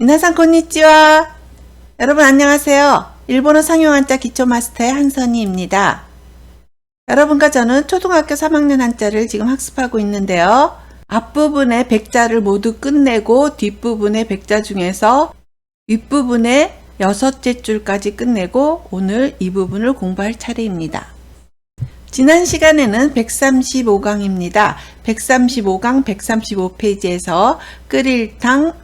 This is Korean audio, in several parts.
미나상 konnichiwa. 여러분 안녕하세요. 일본어 상용 한자 기초 마스터의 한선희입니다. 여러분과 저는 초등학교 3학년 한자를 지금 학습하고 있는데요. 앞부분의 백자를 모두 끝내고 뒷부분의 백자 중에서 윗부분의 6째 줄까지 끝내고 오늘 이 부분을 공부할 차례입니다. 지난 시간에는 135강입니다. 135강 135페이지에서 끓일 탕,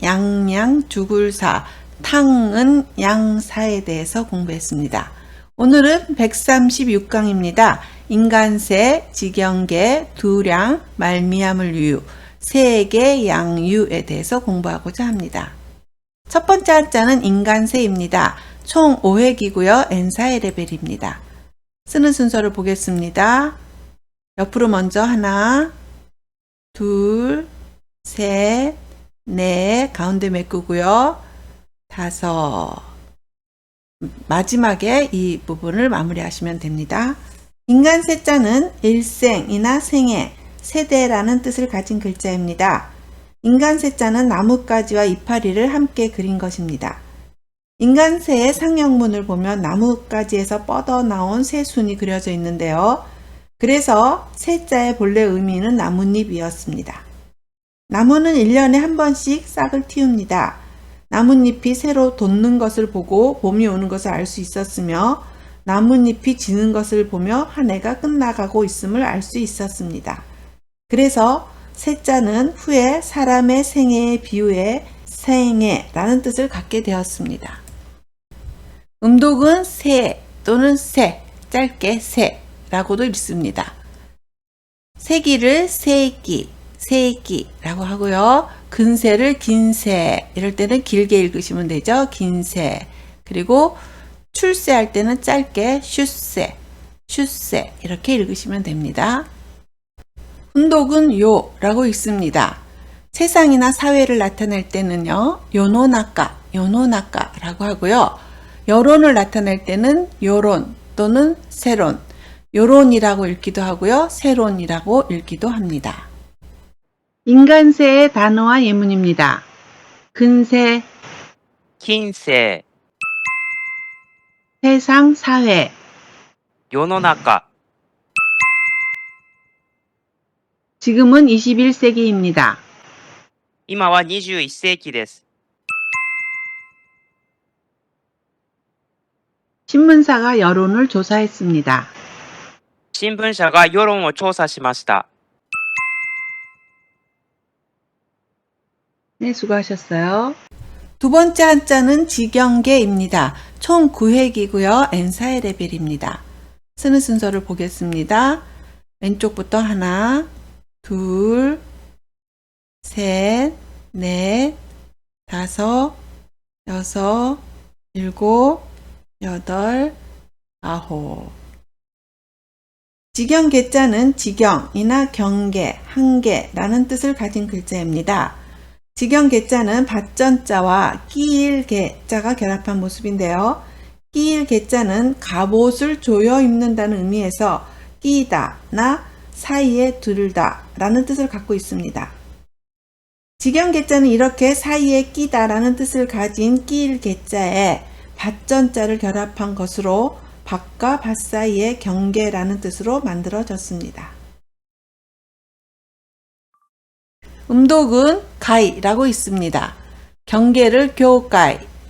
양양, 죽을사, 탕은 양사에 대해서 공부했습니다. 오늘은 136강입니다. 인간세, 직영계, 두량, 말미암을 유, 세계, 양유에 대해서 공부하고자 합니다. 첫 번째 한자는 인간세입니다. 총 5획이고요. N4의 레벨입니다. 쓰는 순서를 보겠습니다. 옆으로 먼저 하나, 둘, 셋, 넷, 가운데 메꾸고요. 다섯. 마지막에 이 부분을 마무리하시면 됩니다. 인간 세자는 일생이나 생애, 세대라는 뜻을 가진 글자입니다. 인간 세자는 나뭇가지와 이파리를 함께 그린 것입니다. 인간새의 상형문을 보면 나뭇가지에서 뻗어나온 새순이 그려져 있는데요. 그래서 세자의 본래 의미는 나뭇잎이었습니다. 나무는 1년에 한 번씩 싹을 틔웁니다. 나뭇잎이 새로 돋는 것을 보고 봄이 오는 것을 알 수 있었으며 나뭇잎이 지는 것을 보며 한 해가 끝나가고 있음을 알 수 있었습니다. 그래서 세자는 후에 사람의 생애에 비유해 생애라는 뜻을 갖게 되었습니다. 음독은 세 또는 세, 짧게 세라고도 읽습니다. 세기를 세기라고 하고요. 근세를 긴세, 이럴 때는 길게 읽으시면 되죠. 긴세. 그리고 출세할 때는 짧게 슈세 이렇게 읽으시면 됩니다. 훈독은 요라고 읽습니다. 세상이나 사회를 나타낼 때는요. 요노나카라고 하고요. 여론을 나타낼 때는 요론 또는 세론, 요론이라고 읽기도 하고요. 세론이라고 읽기도 합니다. 인간세의 단어와 예문입니다. 근세, 近世、 세상, 사회, 世の中、 지금은 21세기입니다. 今は21世紀です。 신문사가 여론을 조사했습니다. 新聞社が世論を調査しました。 네, 수고하셨어요. 두 번째 한자는 직영계입니다. 총 9획이고요. N4의 레벨입니다. 쓰는 순서를 보겠습니다. 왼쪽부터 하나, 둘, 셋, 넷, 다섯, 여섯, 일곱, 여덟, 아홉. 직영계자는 직영이나 경계, 한계라는 뜻을 가진 글자입니다. 직영계자는 밭전자와 끼일계자가 결합한 모습인데요. 끼일계자는 갑옷을 조여 입는다는 의미에서 끼다나 사이에 두르다 라는 뜻을 갖고 있습니다. 직영계자는 이렇게 사이에 끼다라는 뜻을 가진 끼일계자에 밭전자를 결합한 것으로 밭과 밭 사이의 경계라는 뜻으로 만들어졌습니다. 음독은 가이라고 있습니다. 경계를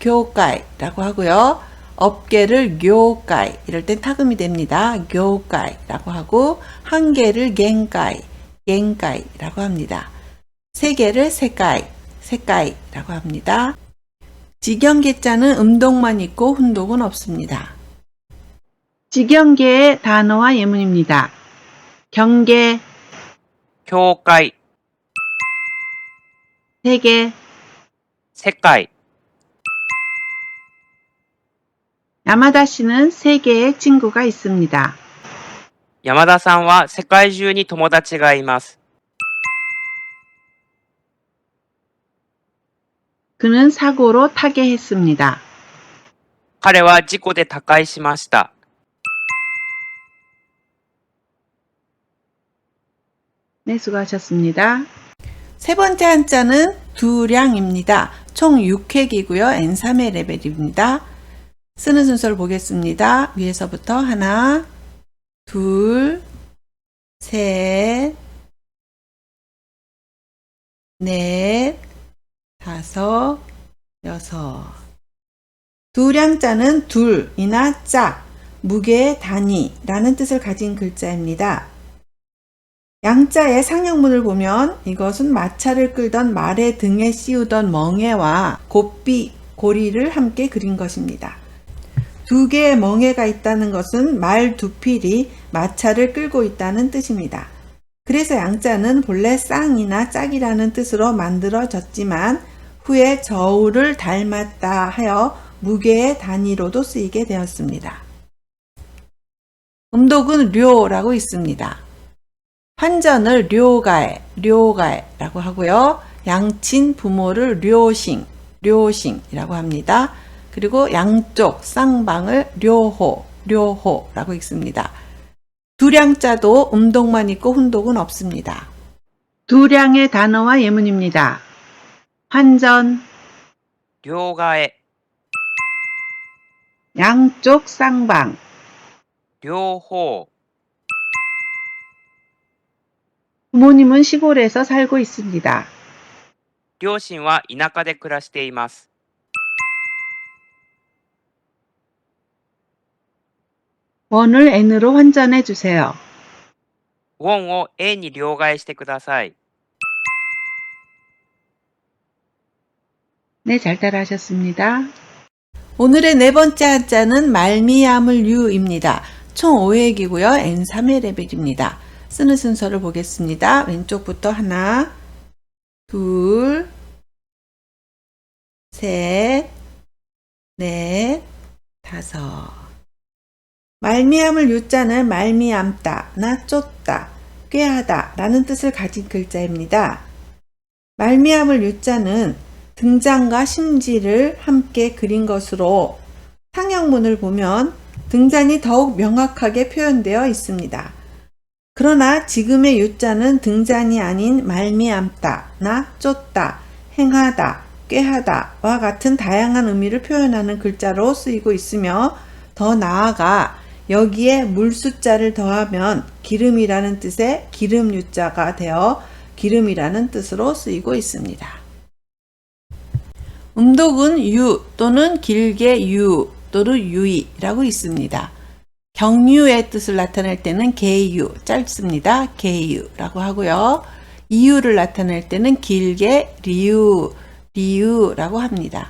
교가이라고 하고요. 업계를 교가이, 이럴 땐 타금이 됩니다. 교가이라고 하고 한계를 겐가이라고 합니다. 세계를 세가이라고 합니다. 직영계자는 음독만 있고 훈독은 없습니다. 직영계의 단어와 예문입니다. 경계, 教会、 세계, 世界、 야마다 씨는 세계에 친구가 있습니다. 山田さんは世界中に友達がいます。 그는 사고로 타계했습니다. 彼は事故で他界しました。 네, 수고하셨습니다. 세 번째 한자는 두량입니다. 총 6획이고요. N3회 레벨입니다. 쓰는 순서를 보겠습니다. 위에서부터 하나, 둘, 셋, 넷, 다섯, 여섯. 두량자는 둘이나 짝, 무게의 단위라는 뜻을 가진 글자입니다. 양자의 상형문을 보면 이것은 마차를 끌던 말의 등에 씌우던 멍에와 곱비, 고리를 함께 그린 것입니다. 두 개의 멍에가 있다는 것은 말 두 필이 마차를 끌고 있다는 뜻입니다. 그래서 양자는 본래 쌍이나 짝이라는 뜻으로 만들어졌지만 후에 저울을 닮았다 하여 무게의 단위로도 쓰이게 되었습니다. 음독은 료라고 있습니다. 환전을 료가에라고 하고요. 양친 부모를 료싱이라고 합니다. 그리고 양쪽 쌍방을 료호라고 읽습니다. 두량자도 음독만 있고 훈독은 없습니다. 두량의 단어와 예문입니다. 환전, 両替、 양쪽 쌍방, 両方、 부모님은 시골에서 살고 있습니다. 両親は田舎で暮らしています。 원을 N으로 환전해 주세요. ウォンを A に両替してください。 네, 잘 따라하셨습니다. 오늘의 네 번째 한자는 말미암을 유입니다. 총 5획이고요. N3회 레벨입니다. 쓰는 순서를 보겠습니다. 왼쪽부터 하나, 둘, 셋, 넷, 다섯. 말미암을 유자는 말미암다나 쫓다, 꾀하다 라는 뜻을 가진 글자입니다. 말미암을 유자는 등잔과 심지를 함께 그린 것으로 상형문을 보면 등잔이 더욱 명확하게 표현되어 있습니다. 그러나 지금의 유자는 등잔이 아닌 말미암다나 쫓다, 행하다, 꾀하다와 같은 다양한 의미를 표현하는 글자로 쓰이고 있으며 더 나아가 여기에 물숫자를 더하면 기름이라는 뜻의 기름유자가 되어 기름이라는 뜻으로 쓰이고 있습니다. 음독은 유 또는 길게 유 또는 유이라고 있습니다. 경유의 뜻을 나타낼 때는 개유, 짧습니다. 개유라고 하고요. 이유를 나타낼 때는 길게 리유라고 합니다.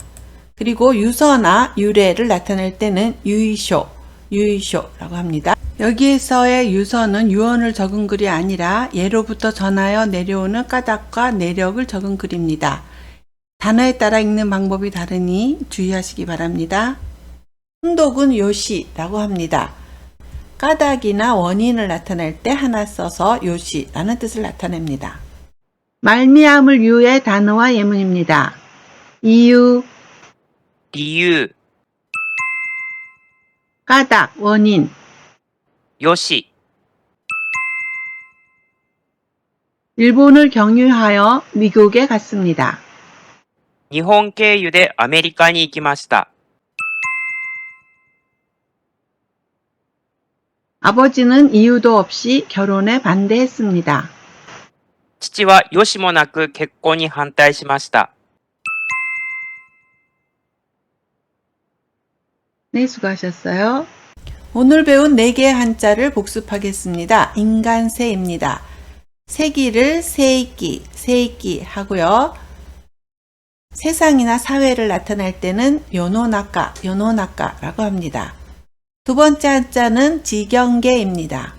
그리고 유서나 유래를 나타낼 때는 유이쇼라고 합니다. 여기에서의 유서는 유언을 적은 글이 아니라 예로부터 전하여 내려오는 까닭과 내력을 적은 글입니다. 단어에 따라 읽는 방법이 다르니 주의하시기 바랍니다. 훈독은 요시라고 합니다. 까닭이나 원인을 나타낼 때 하나 써서 요시라는 뜻을 나타냅니다. 말미암을 유의 단어와 예문입니다. 이유, 理由、 까닭, 원인, よし、 일본을 경유하여 미국에 갔습니다. 日本経由でアメリカに行きました。 아버지는 이유도 없이 결혼에 반대했습니다. 父はよしもなく結婚に反対しました。 네, 수고하셨어요. 오늘 배운 4개의 한자를 복습하겠습니다. 인간세입니다. 세기를 세이끼 하고요. 세상이나 사회를 나타낼 때는 요노나카라고 합니다. 두 번째 한자는 지경계입니다.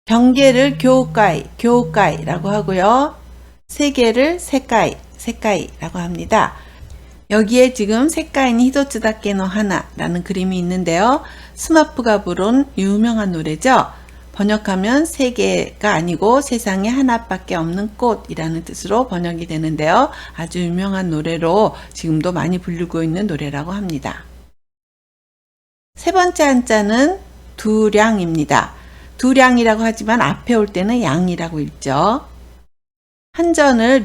경계를 교가이라고 하고요. 세계를 세카이라고 합니다. 여기에 지금 세카이니 히도츠다케 노 하나라는 그림이 있는데요. 스마프가 부른 유명한 노래죠. 번역하면 세계가 아니고 세상에 하나밖에 없는 꽃이라는 뜻으로 번역이 되는데요. 아주 유명한 노래로 지금도 많이 부르고 있는 노래라고 합니다. 세 번째 한자는 두량입니다. 두량이라고 하지만 앞에 올 때는 양이라고 읽죠. 환전을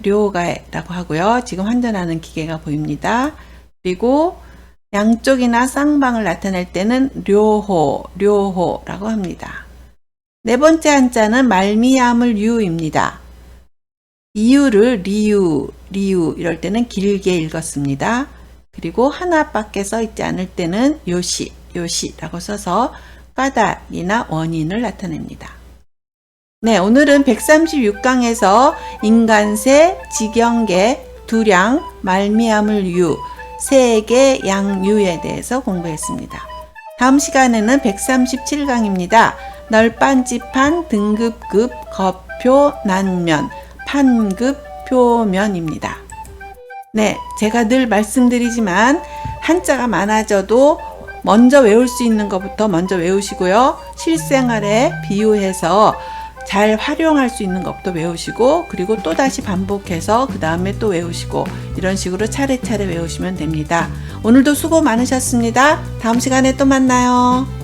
료가에라고 하고요. 지금 환전하는 기계가 보입니다. 그리고 양쪽이나 쌍방을 나타낼 때는 료호라고 합니다. 네 번째 한자는 말미암을 유입니다. 이유를 리유 이럴 때는 길게 읽었습니다. 그리고 하나밖에 써 있지 않을 때는 요시라고 써서 까닭이나 원인을 나타냅니다. 네, 오늘은 136강에서 인간세, 직영계, 두량, 말미암을 유, 세계, 양유에 대해서 공부했습니다. 다음 시간에는 137강입니다. 널빤지판, 등급급, 거표, 난면, 판급, 표면입니다. 네, 제가 늘 말씀드리지만 한자가 많아져도 먼저 외울 수 있는 것부터 먼저 외우시고요. 실생활에 비유해서 잘 활용할 수 있는 것부터 외우시고, 그리고 또 다시 반복해서 그 다음에 또 외우시고, 이런 식으로 차례차례 외우시면 됩니다. 오늘도 수고 많으셨습니다. 다음 시간에 또 만나요.